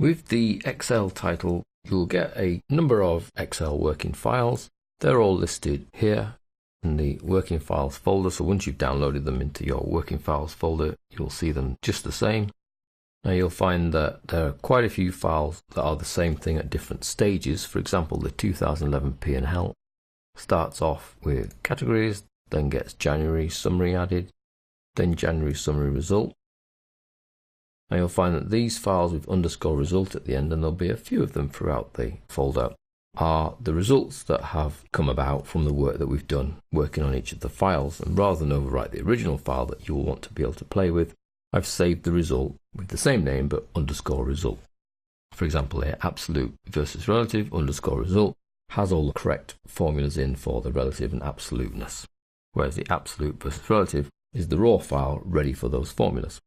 With the Excel title, you'll get a number of Excel working files. They're all listed here in the working files folder. So once you've downloaded them into your working files folder, you'll see them just the same. Now you'll find that there are quite a few files that are the same thing at different stages. For example, the 2011 P&L starts off with categories, then gets January summary added, then January summary result. Now you'll find that these files with underscore result at the end, and there'll be a few of them throughout the folder, are the results that have come about from the work that we've done working on each of the files. And rather than overwrite the original file that you will want to be able to play with, I've saved the result with the same name but underscore result. For example, here, absolute versus relative underscore result has all the correct formulas in for the relative and absoluteness, whereas the absolute versus relative is the raw file ready for those formulas.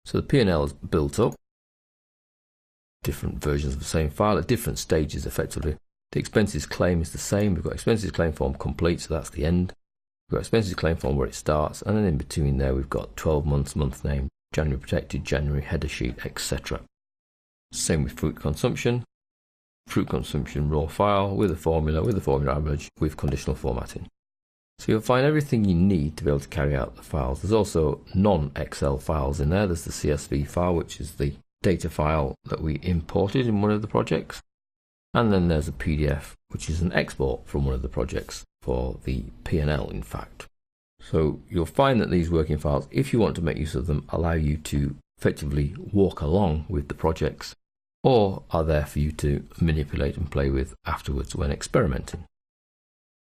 So the P&L is built up, different versions of the same file at different stages effectively. The expenses claim is the same. We've got expenses claim form complete, so that's the end. We've got expenses claim form where it starts, and then in between there we've got 12 months, month name, January protected, January header sheet, etc. Same with fruit consumption raw file with a formula average with conditional formatting. So you'll find everything you need to be able to carry out the files. There's also non-Excel files in there. There's the CSV file, which is the data file that we imported in one of the projects. And then there's a PDF, which is an export from one of the projects for the P&L, in fact. So you'll find that these working files, if you want to make use of them, allow you to effectively walk along with the projects, or are there for you to manipulate and play with afterwards when experimenting.